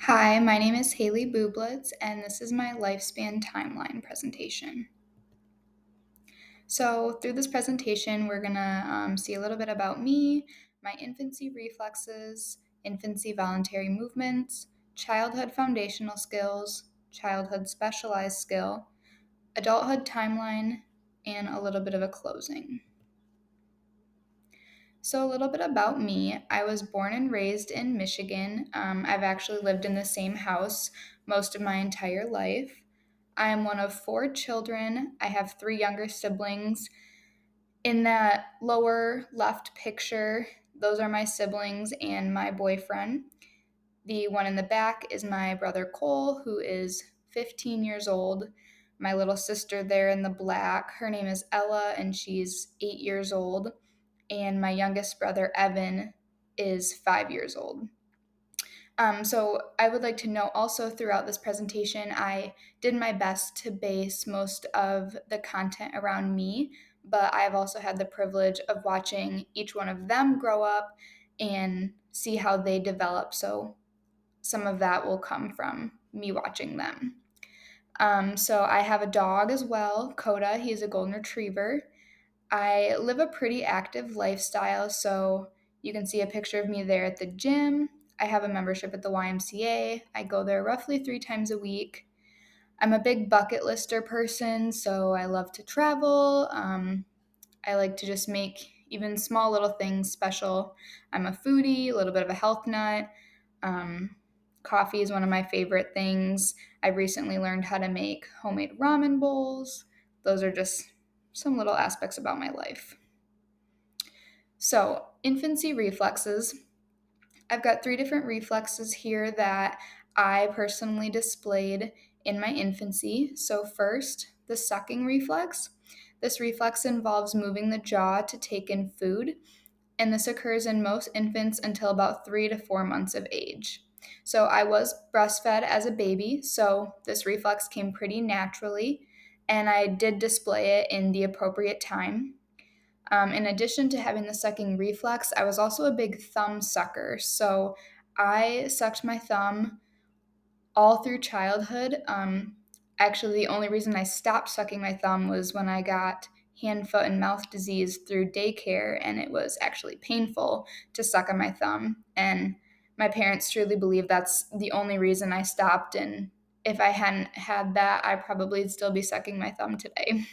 Hi, my name is Haley Bublitz, and this is my lifespan timeline presentation. So, through this presentation, we're going to see a little bit about me, my infancy reflexes, infancy voluntary movements, childhood foundational skills, childhood specialized skill, adulthood timeline, and a little bit of a closing. So, a little bit about me. I was born and raised in Michigan. I've actually lived in the same house most of my entire life. I am one of four children. I have three younger siblings. In that lower left picture, those are my siblings and my boyfriend. The one in the back is my brother Cole, who is 15 years old. My little sister there in the black, her name is Ella, and she's 8 years old. And my youngest brother, Evan, is 5 years old. So I would like to note also throughout this presentation, I did my best to base most of the content around me, but I have also had the privilege of watching each one of them grow up and see how they develop. So some of that will come from me watching them. So I have a dog as well, Coda. He's a golden retriever. I live a pretty active lifestyle, so you can see a picture of me there at the gym. I have a membership at the YMCA. I go there roughly 3 times a week. I'm a big bucket lister person, so I love to travel. I like to just make even small little things special. I'm a foodie, a little bit of a health nut. Um, Coffee is one of my favorite things. I recently learned how to make homemade ramen bowls. Those are just some little aspects about my life. So, infancy reflexes. I've got three different reflexes here that I personally displayed in my infancy. So, first, the sucking reflex. This reflex involves moving the jaw to take in food, and this occurs in most infants until about 3 to 4 months of age. So, I was breastfed as a baby, so this reflex came pretty naturally, and I did display it in the appropriate time. In addition to having the sucking reflex, I was also a big thumb sucker. So I sucked my thumb all through childhood. Actually, the only reason I stopped sucking my thumb was when I got hand, foot, and mouth disease through daycare, and it was actually painful to suck on my thumb. And my parents truly believe that's the only reason I stopped. And if I hadn't had that, I probably would still be sucking my thumb today.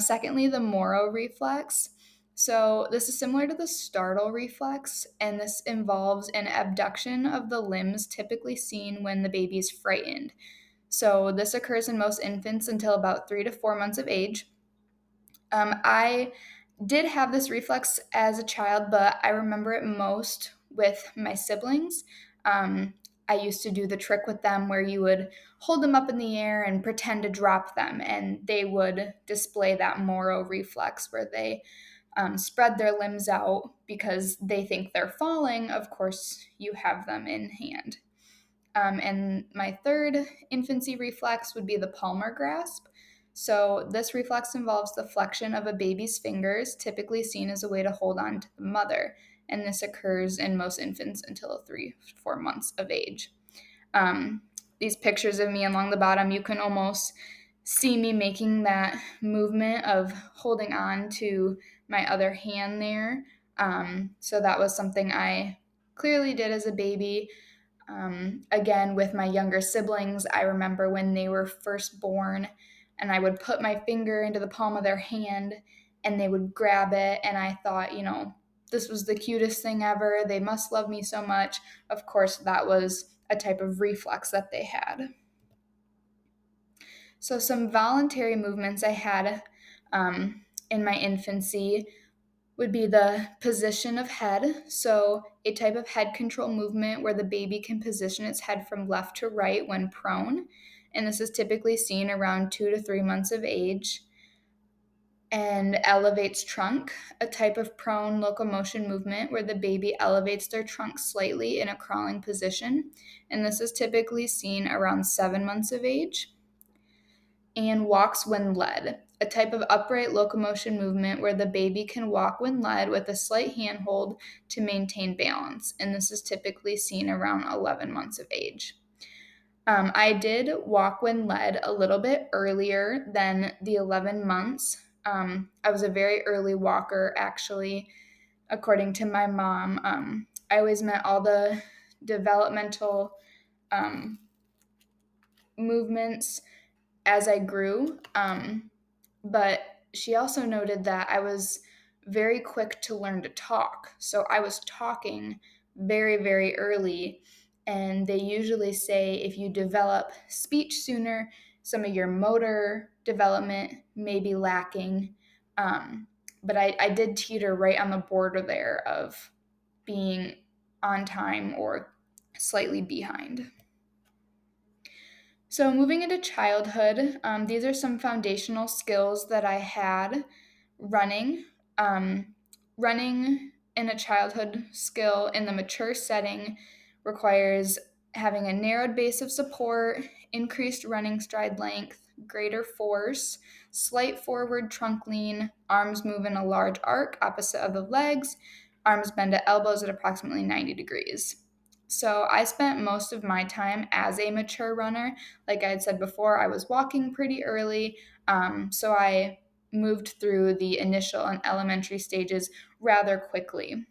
Secondly, the Moro reflex. So, this is similar to the startle reflex, and this involves an abduction of the limbs typically seen when the baby is frightened. So, this occurs in most infants until about 3 to 4 months of age. I did have this reflex as a child, but I remember it most with my siblings. Um, I used to do the trick with them where you would hold them up in the air and pretend to drop them, and they would display that Moro reflex where they spread their limbs out because they think they're falling. Of course, you have them in hand. And my third infancy reflex would be the palmar grasp. So, this reflex involves the flexion of a baby's fingers, typically seen as a way to hold on to the mother. And this occurs in most infants until 3 to 4 months of age. Um, these pictures of me along the bottom, you can almost see me making that movement of holding on to my other hand there. So, that was something I clearly did as a baby. Again, with my younger siblings, I remember when they were first born, and I would put my finger into the palm of their hand and they would grab it. And I thought, this was the cutest thing ever. They must love me so much. Of course, that was a type of reflex that they had. So, some voluntary movements I had in my infancy would be the position of head. So, a type of head control movement where the baby can position its head from left to right when prone. And this is typically seen around 2 to 3 months of age. And elevates trunk, a type of prone locomotion movement where the baby elevates their trunk slightly in a crawling position. And this is typically seen around 7 months of age. And walks when led. a type of upright locomotion movement where the baby can walk when led with a slight handhold to maintain balance. And this is typically seen around 11 months of age. I did walk when led a little bit earlier than the 11 months. I was a very early walker, actually, according to my mom. I always met all the developmental um, movements as I grew. But she also noted that I was very quick to learn to talk. So I was talking very, very early. And they usually say if you develop speech sooner, some of your motor development may be lacking. But I did teeter right on the border there of being on time or slightly behind. So, moving into childhood, these are some foundational skills that I had running. Um, Running in a childhood skill in the mature setting requires having a narrowed base of support, increased running stride length, greater force, slight forward trunk lean, arms move in a large arc opposite of the legs, arms bend at elbows at approximately 90 degrees. So, I spent most of my time as a mature runner. Like I had said before, I was walking pretty early. So I moved through the initial and elementary stages rather quickly.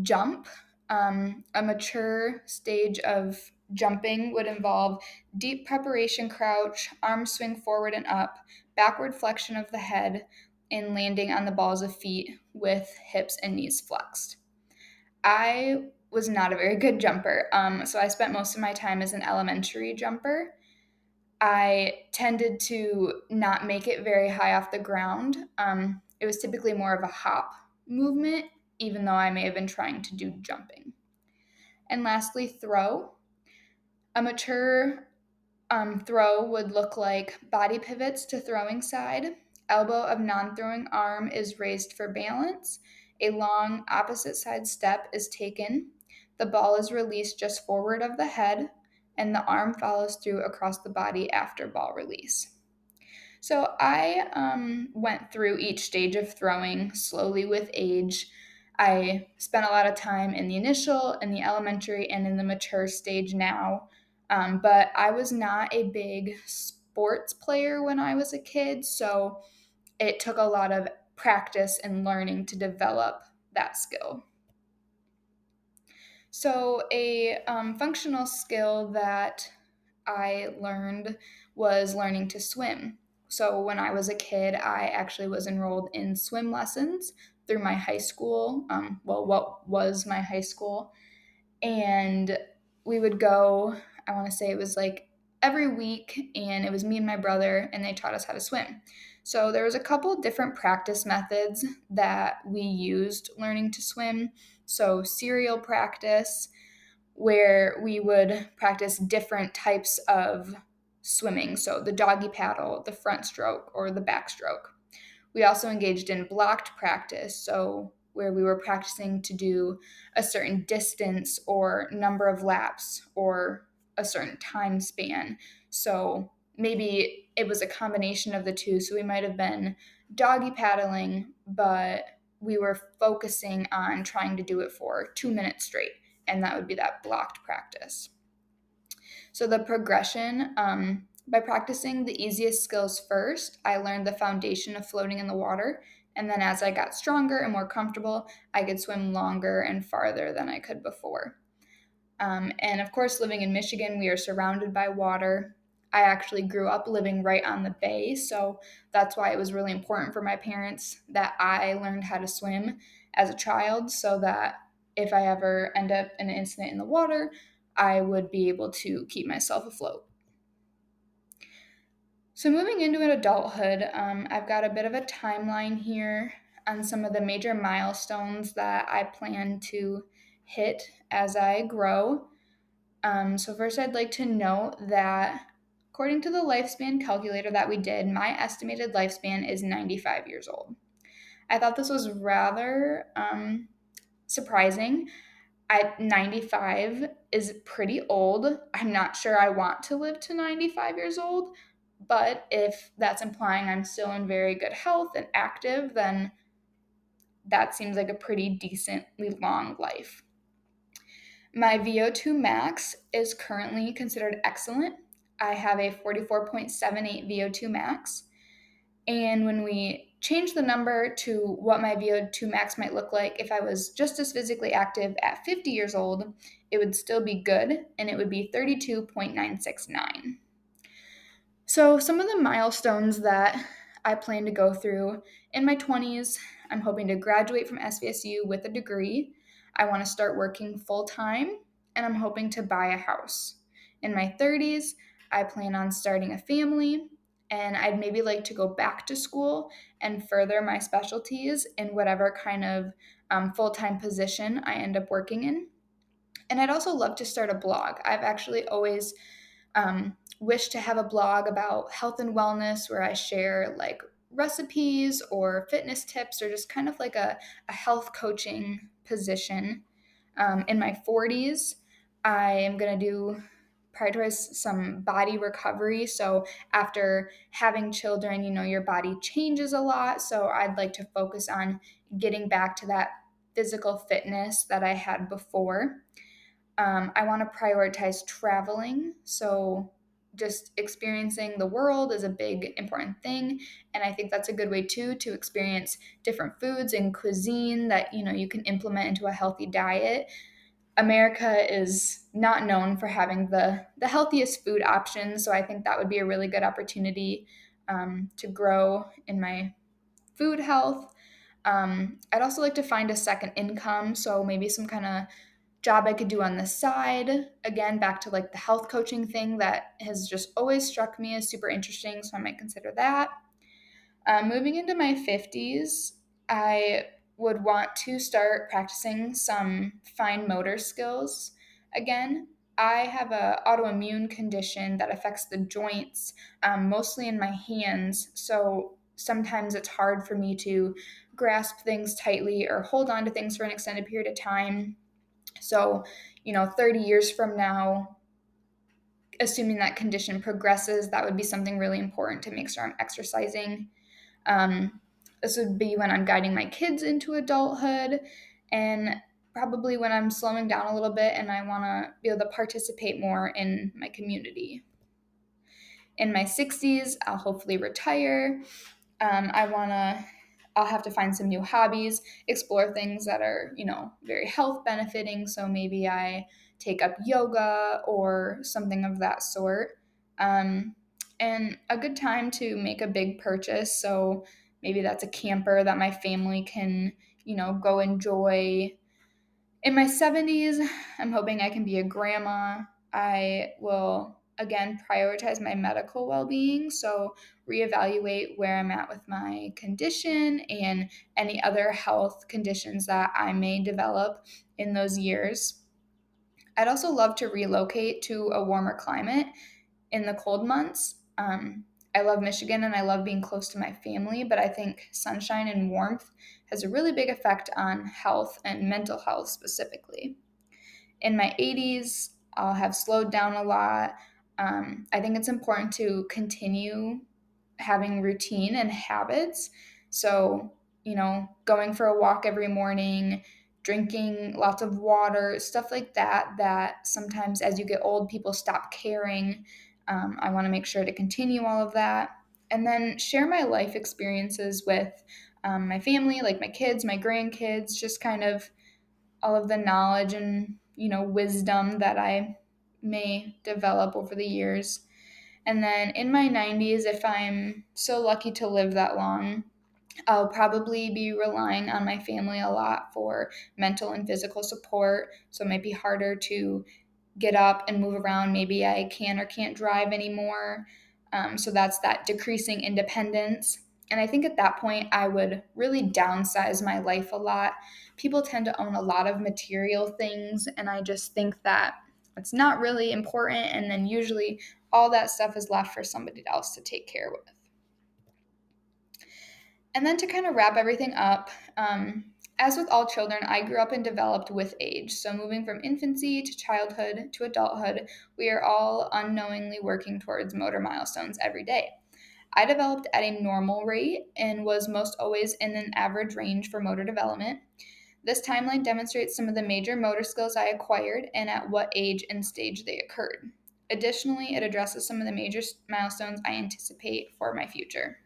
Jump. A mature stage of jumping would involve deep preparation crouch, arms swing forward and up, backward flexion of the head, and landing on the balls of feet with hips and knees flexed. I was not a very good jumper, so I spent most of my time as an elementary jumper. I tended to not make it very high off the ground. It was typically more of a hop movement, even though I may have been trying to do jumping. And lastly, throw. A mature throw would look like body pivots to throwing side, elbow of non throwing arm is raised for balance, a long opposite side step is taken, the ball is released just forward of the head, and the arm follows through across the body after ball release. So I went through each stage of throwing slowly with age. I spent a lot of time in the initial, in the elementary, and in the mature stage now. But I was not a big sports player when I was a kid, so it took a lot of practice and learning to develop that skill. So, a functional skill that I learned was learning to swim. So, when I was a kid, I actually was enrolled in swim lessons through my high school. What was my high school? And we would go, I want to say it was like every week, and it was me and my brother, and they taught us how to swim. So there was a couple different practice methods that we used learning to swim. So serial practice, where we would practice different types of swimming. So the doggy paddle, the front stroke, or the backstroke. We also engaged in blocked practice, so where we were practicing to do a certain distance or number of laps or a certain time span. So maybe it was a combination of the two. So we might have been doggy paddling, but we were focusing on trying to do it for 2 minutes straight, and that would be that blocked practice. So the progression, by practicing the easiest skills first, I learned the foundation of floating in the water. And then as I got stronger and more comfortable, I could swim longer and farther than I could before. And of course, living in Michigan, we are surrounded by water. I actually grew up living right on the bay, so that's why it was really important for my parents that I learned how to swim as a child so that if I ever end up in an incident in the water, I would be able to keep myself afloat. So, moving into adulthood, I've got a bit of a timeline here on some of the major milestones that I plan to hit as I grow. So, first, I'd like to note that according to the lifespan calculator that we did, my estimated lifespan is 95 years old. I thought this was rather surprising. 95 is pretty old. I'm not sure I want to live to 95 years old, But if that's implying I'm still in very good health and active, then that seems like a pretty decently long life. My VO2 max is currently considered excellent. I have a 44.78 VO2 max. And when we change the number to what my VO2 max might look like if I was just as physically active at 50 years old, it would still be good, and it would be 32.969. So, some of the milestones that I plan to go through in my 20s, I'm hoping to graduate from SVSU with a degree. I want to start working full time, and I'm hoping to buy a house. In my 30s, I plan on starting a family, and I'd maybe like to go back to school and further my specialties in whatever kind of full time position I end up working in. And I'd also love to start a blog. I've actually always wish to have a blog about health and wellness where I share like recipes or fitness tips or just kind of like a health coaching position. In my 40s, I am going to do prioritize some body recovery. So after having children, your body changes a lot. So I'd like to focus on getting back to that physical fitness that I had before. I want to prioritize traveling. So, just experiencing the world is a big, important thing. And I think that's a good way too to experience different foods and cuisine that you can implement into a healthy diet. America is not known for having the healthiest food options. So, I think that would be a really good opportunity to grow in my food health. I'd also like to find a second income. So, maybe some kind of job I could do on the side. Again, back to like the health coaching thing that has just always struck me as super interesting, so I might consider that. Moving into my 50s, I would want to start practicing some fine motor skills again. I have a autoimmune condition that affects the joints, mostly in my hands. So sometimes it's hard for me to grasp things tightly or hold on to things for an extended period of time. So, 30 years from now, assuming that condition progresses, that would be something really important to make sure I'm exercising. This would be when I'm guiding my kids into adulthood and probably when I'm slowing down a little bit and I want to be able to participate more in my community. In my 60s, I'll hopefully retire. I'll have to find some new hobbies, explore things that are, very health benefiting. So maybe I take up yoga or something of that sort. Um, and a good time to make a big purchase. So maybe that's a camper that my family can, go enjoy. In my 70s, I'm hoping I can be a grandma. I will, again, prioritize my medical well being. So, reevaluate where I'm at with my condition and any other health conditions that I may develop in those years. I'd also love to relocate to a warmer climate in the cold months. I love Michigan and I love being close to my family, but I think sunshine and warmth has a really big effect on health and mental health specifically. In my 80s, I'll have slowed down a lot. I think it's important to continue having routine and habits. So, going for a walk every morning, drinking lots of water, stuff like that, that sometimes as you get old, people stop caring. I want to make sure to continue all of that. And then share my life experiences with my family, like my kids, my grandkids, just kind of all of the knowledge and, wisdom that I may develop over the years. And then in my 90s, if I'm so lucky to live that long, I'll probably be relying on my family a lot for mental and physical support. So it might be harder to get up and move around. Maybe I can or can't drive anymore. So that's that decreasing independence. And I think at that point, I would really downsize my life a lot. People tend to own a lot of material things, and I just think that it's not really important. And then usually all that stuff is left for somebody else to take care of. And then to kind of wrap everything up, As with all children, I grew up and developed with age. So, moving from infancy to childhood to adulthood, we are all unknowingly working towards motor milestones every day. I developed at a normal rate and was most always in an average range for motor development. This timeline demonstrates some of the major motor skills I acquired and at what age and stage they occurred. Additionally, it addresses some of the major milestones I anticipate for my future.